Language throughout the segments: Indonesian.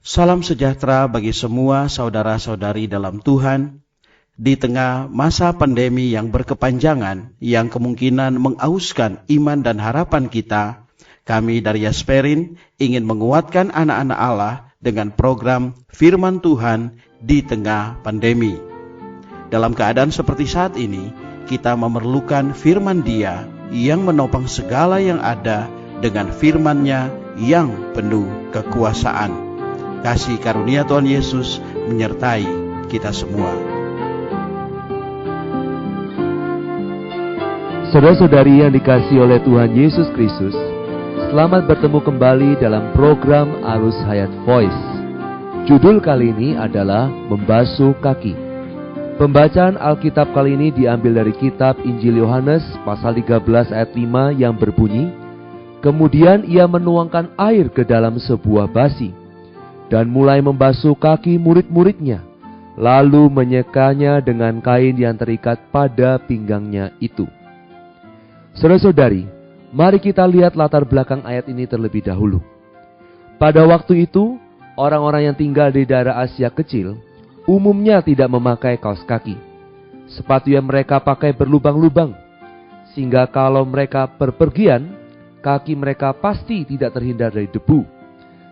Salam sejahtera bagi semua saudara-saudari dalam Tuhan. Di tengah masa pandemi yang berkepanjangan, yang kemungkinan mengauskan iman dan harapan kita, kami dari Yasperin ingin menguatkan anak-anak Allah dengan program Firman Tuhan di tengah pandemi. Dalam keadaan seperti saat ini, kita memerlukan firman Dia yang menopang segala yang ada dengan firman-Nya yang penuh kekuasaan. Kasih karunia Tuhan Yesus menyertai kita semua. Saudara-saudari yang dikasihi oleh Tuhan Yesus Kristus, selamat bertemu kembali dalam program Arus Hayat Voice. Judul kali ini adalah Membasuh Kaki. Pembacaan Alkitab kali ini diambil dari kitab Injil Yohanes pasal 13 ayat 5 yang berbunyi, "Kemudian ia menuangkan air ke dalam sebuah basi dan mulai membasuh kaki murid-muridnya, lalu menyekanya dengan kain yang terikat pada pinggangnya itu." Saudara-saudari, mari kita lihat latar belakang ayat ini terlebih dahulu. Pada waktu itu, orang-orang yang tinggal di daerah Asia Kecil umumnya tidak memakai kaos kaki. Sepatu yang mereka pakai berlubang-lubang, sehingga kalau mereka berpergian, kaki mereka pasti tidak terhindar dari debu.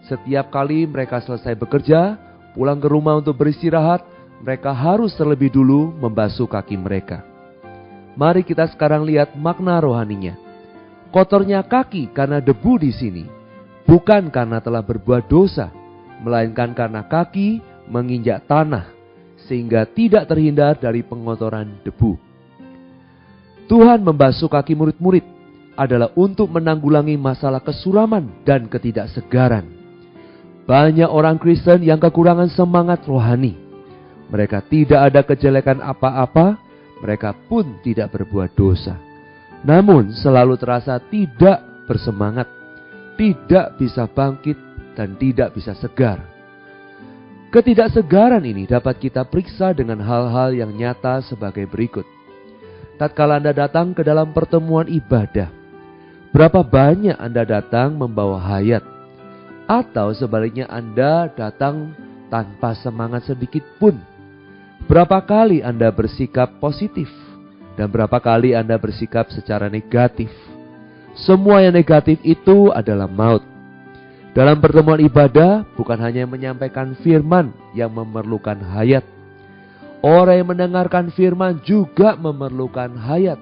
Setiap kali mereka selesai bekerja, pulang ke rumah untuk beristirahat, mereka harus terlebih dulu membasuh kaki mereka. Mari kita sekarang lihat makna rohaninya. Kotornya kaki karena debu di sini, bukan karena telah berbuat dosa, melainkan karena kaki menginjak tanah, sehingga tidak terhindar dari pengotoran debu. Tuhan membasuh kaki murid-murid adalah untuk menanggulangi masalah kesuraman dan ketidaksegaran. Banyak orang Kristen yang kekurangan semangat rohani. Mereka tidak ada kejelekan apa-apa, mereka pun tidak berbuat dosa. Namun selalu terasa tidak bersemangat, tidak bisa bangkit, dan tidak bisa segar. Ketidaksegaran ini dapat kita periksa dengan hal-hal yang nyata sebagai berikut. Tatkala Anda datang ke dalam pertemuan ibadah, berapa banyak Anda datang membawa hayat? Atau sebaliknya Anda datang tanpa semangat sedikit pun? Berapa kali Anda bersikap positif? Dan berapa kali Anda bersikap secara negatif? Semua yang negatif itu adalah maut. Dalam pertemuan ibadah bukan hanya menyampaikan firman yang memerlukan hayat. Orang yang mendengarkan firman juga memerlukan hayat.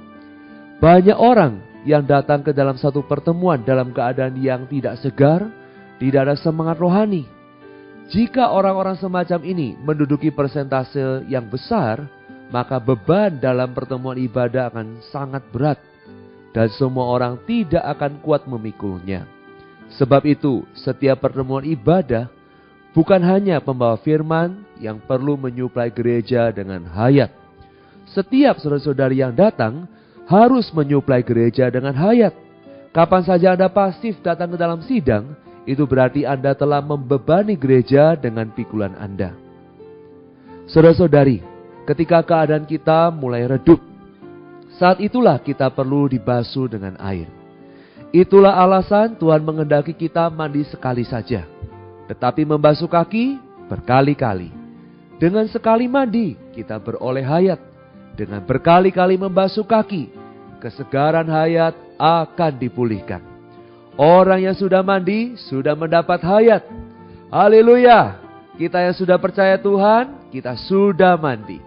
Banyak orang yang datang ke dalam satu pertemuan dalam keadaan yang tidak segar, tidak ada semangat rohani. Jika orang-orang semacam ini menduduki persentase yang besar, maka beban dalam pertemuan ibadah akan sangat berat, dan semua orang tidak akan kuat memikulnya. Sebab itu, setiap pertemuan ibadah bukan hanya pembawa firman yang perlu menyuplai gereja dengan hayat. Setiap saudara-saudari yang datang harus menyuplai gereja dengan hayat. Kapan saja Anda pasif datang ke dalam sidang, itu berarti Anda telah membebani gereja dengan pikulan Anda. Saudara-saudari, ketika keadaan kita mulai redup, saat itulah kita perlu dibasuh dengan air. Itulah alasan Tuhan menghendaki kita mandi sekali saja, tetapi membasuh kaki berkali-kali. Dengan sekali mandi, kita beroleh hayat. Dengan berkali-kali membasuh kaki, kesegaran hayat akan dipulihkan. Orang yang sudah mandi, sudah mendapat hayat. Haleluya! Kita yang sudah percaya Tuhan, kita sudah mandi.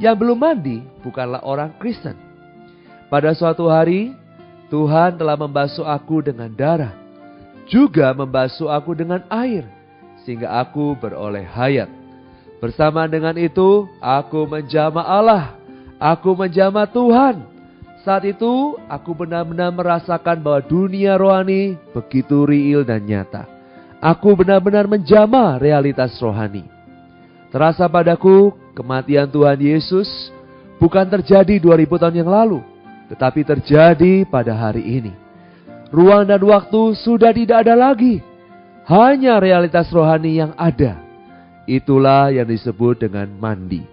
Yang belum mandi, bukanlah orang Kristen. Pada suatu hari, Tuhan telah membasuh aku dengan darah, juga membasuh aku dengan air, sehingga aku beroleh hayat. Bersama dengan itu, aku menjamah Allah, aku menjamah Tuhan. Saat itu, aku benar-benar merasakan bahwa dunia rohani begitu real dan nyata. Aku benar-benar menjamah realitas rohani. Terasa padaku, kematian Tuhan Yesus bukan terjadi 2000 tahun yang lalu, tetapi terjadi pada hari ini. Ruang dan waktu sudah tidak ada lagi. Hanya realitas rohani yang ada. Itulah yang disebut dengan mandi.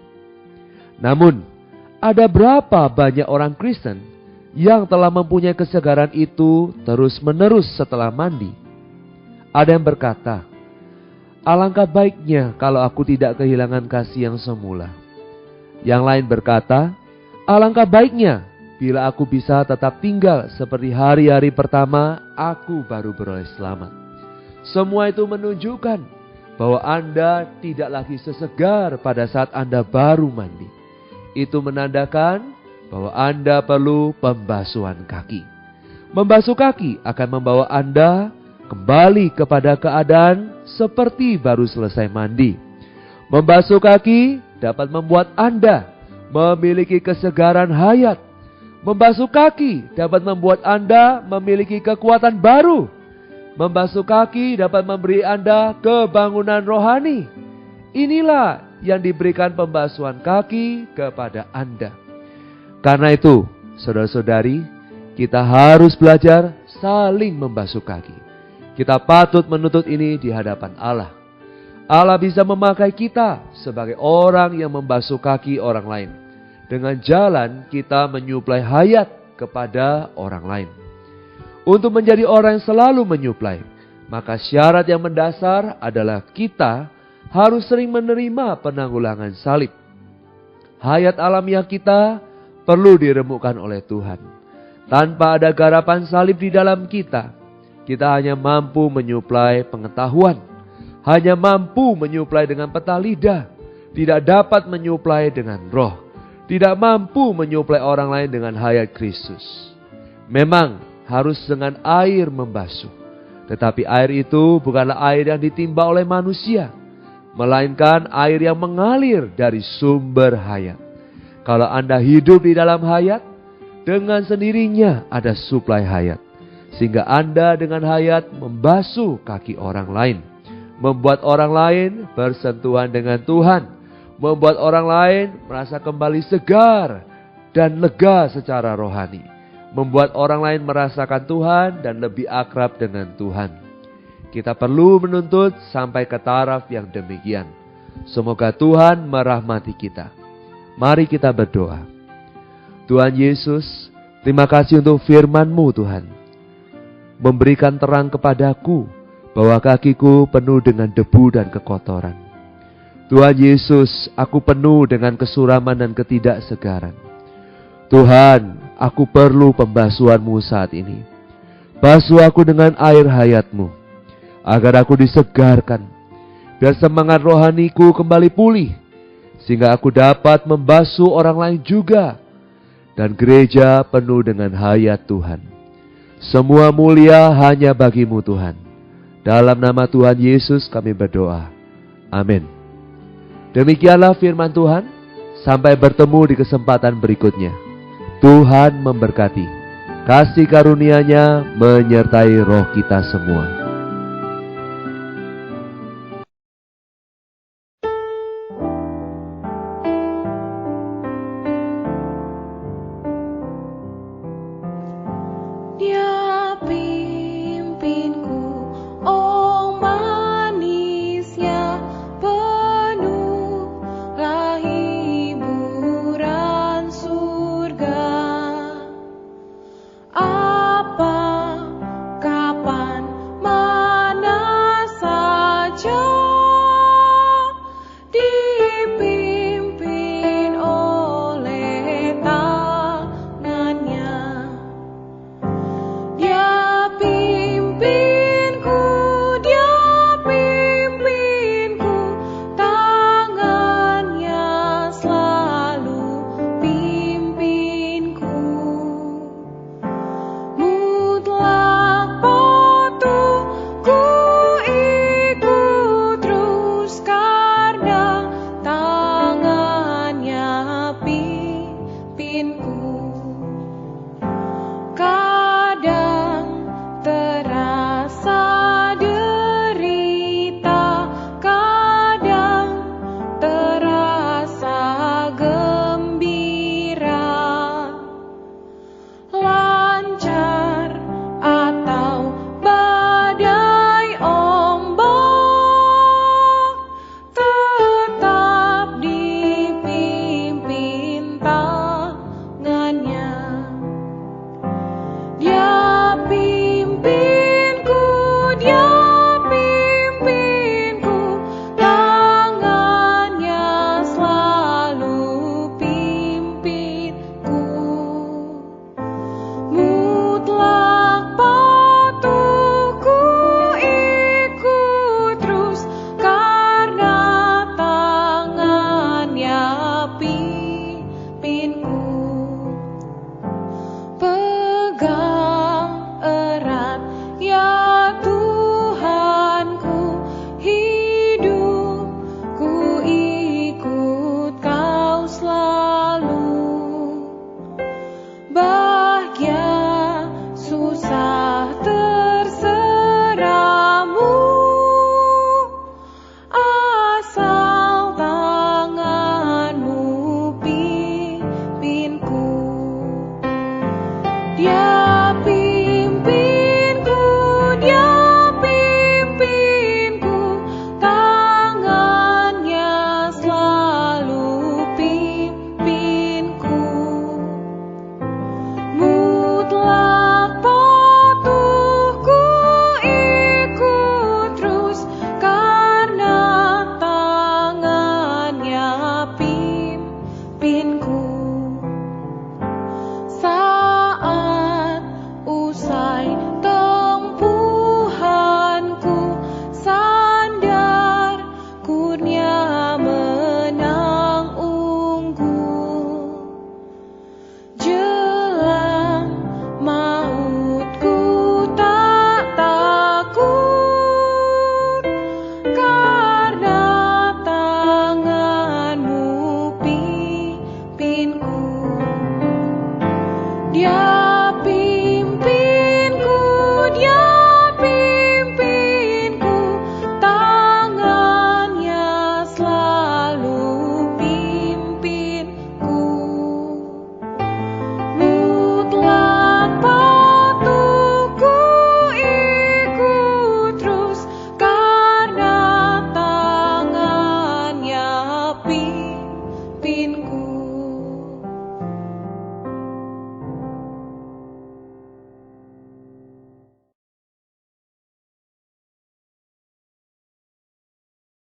Namun, ada berapa banyak orang Kristen yang telah mempunyai kesegaran itu terus-menerus setelah mandi? Ada yang berkata, alangkah baiknya kalau aku tidak kehilangan kasih yang semula. Yang lain berkata, alangkah baiknya bila aku bisa tetap tinggal seperti hari-hari pertama aku baru beroleh selamat. Semua itu menunjukkan bahwa Anda tidak lagi sesegar pada saat Anda baru mandi. Itu menandakan bahwa Anda perlu pembasuhan kaki. Membasuh kaki akan membawa Anda kembali kepada keadaan seperti baru selesai mandi. Membasuh kaki dapat membuat Anda memiliki kesegaran hayat. Membasuh kaki dapat membuat Anda memiliki kekuatan baru. Membasuh kaki dapat memberi Anda kebangunan rohani. Inilah yang diberikan pembasuhan kaki kepada Anda. Karena itu, saudara-saudari, kita harus belajar saling membasuh kaki. Kita patut menuntut ini di hadapan Allah. Allah bisa memakai kita sebagai orang yang membasuh kaki orang lain. Dengan jalan kita menyuplai hayat kepada orang lain. Untuk menjadi orang yang selalu menyuplai, maka syarat yang mendasar adalah kita harus sering menerima penanggulangan salib. Hayat alamiah kita perlu diremukkan oleh Tuhan. Tanpa ada garapan salib di dalam kita hanya mampu menyuplai pengetahuan, hanya mampu menyuplai dengan peta lidah, tidak dapat menyuplai dengan roh, tidak mampu menyuplai orang lain dengan hayat Kristus. Memang harus dengan air membasuh, tetapi air itu bukanlah air yang ditimba oleh manusia, melainkan air yang mengalir dari sumber hayat. Kalau Anda hidup di dalam hayat, dengan sendirinya ada suplai hayat. Sehingga Anda dengan hayat membasuh kaki orang lain. Membuat orang lain bersentuhan dengan Tuhan. Membuat orang lain merasa kembali segar dan lega secara rohani. Membuat orang lain merasakan Tuhan dan lebih akrab dengan Tuhan. Kita perlu menuntut sampai ke taraf yang demikian. Semoga Tuhan merahmati kita. Mari kita berdoa. Tuhan Yesus, terima kasih untuk firman-Mu Tuhan. Memberikan terang kepadaku bahwa kakiku penuh dengan debu dan kekotoran. Tuhan Yesus, aku penuh dengan kesuraman dan ketidaksegaran. Tuhan, aku perlu pembasuhan-Mu saat ini. Basuh aku dengan air hayat-Mu, agar aku disegarkan, biar semangat rohaniku kembali pulih, sehingga aku dapat membasuh orang lain juga, dan gereja penuh dengan hayat Tuhan. Semua mulia hanya bagi-Mu Tuhan. Dalam nama Tuhan Yesus kami berdoa. Amin. Demikianlah firman Tuhan. Sampai bertemu di kesempatan berikutnya. Tuhan memberkati. Kasih karunia-Nya menyertai roh kita semua.